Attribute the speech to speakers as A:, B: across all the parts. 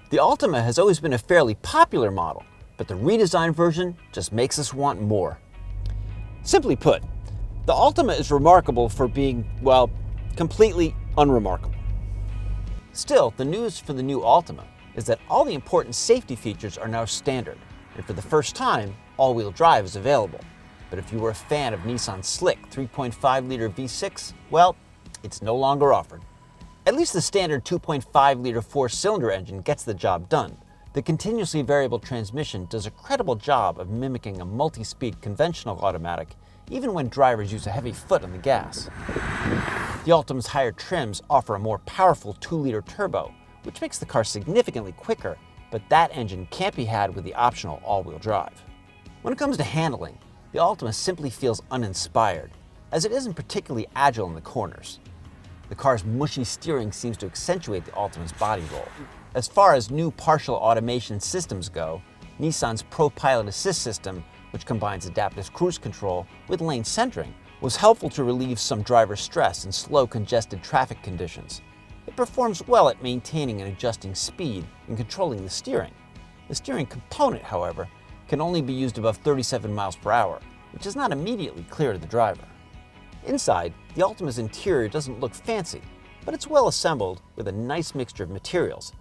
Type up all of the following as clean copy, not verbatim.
A: The Altima has always been a fairly popular model, but the redesigned version just makes us want more. Simply put, the Altima is remarkable for being, well, completely unremarkable. Still, the news for the new Altima is that all the important safety features are now standard, and for the first time, all-wheel drive is available. But if you were a fan of Nissan's slick 3.5-liter V6, well, it's no longer offered. At least the standard 2.5-liter four-cylinder engine gets the job done. The continuously variable transmission does a credible job of mimicking a multi-speed conventional automatic, even when drivers use a heavy foot on the gas. The Altima's higher trims offer a more powerful 2-liter turbo, which makes the car significantly quicker, but that engine can't be had with the optional all-wheel drive. When it comes to handling, the Altima simply feels uninspired, as it isn't particularly agile in the corners. The car's mushy steering seems to accentuate the Altima's body roll. As far as new partial automation systems go, Nissan's ProPilot Assist system, which combines adaptive cruise control with lane centering, was helpful to relieve some driver stress in slow, congested traffic conditions. It performs well at maintaining and adjusting speed and controlling the steering. The steering component, however, can only be used above 37 miles per hour, which is not immediately clear to the driver. Inside, the Altima's interior doesn't look fancy, but it's well assembled with a nice mixture of materials.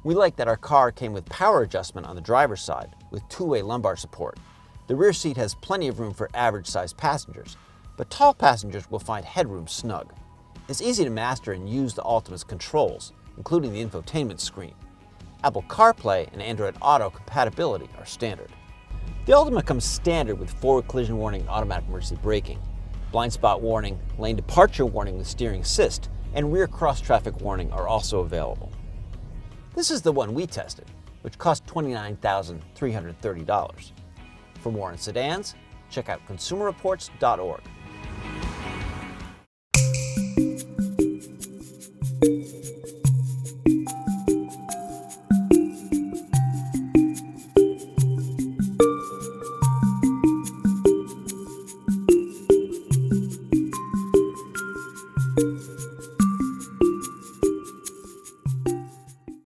A: We like that our car came with power adjustment on the driver's side with two-way lumbar support. The rear seat has plenty of room for average-sized passengers, but tall passengers will find headroom snug. It's easy to master and use the Altima's controls, including the infotainment screen. Apple CarPlay and Android Auto compatibility are standard. The Altima comes standard with forward collision warning and automatic emergency braking, blind spot warning, lane departure warning with steering assist, and rear cross-traffic warning are also available. This is the one we tested, which cost $29,330. For more on sedans, check out consumerreports.org.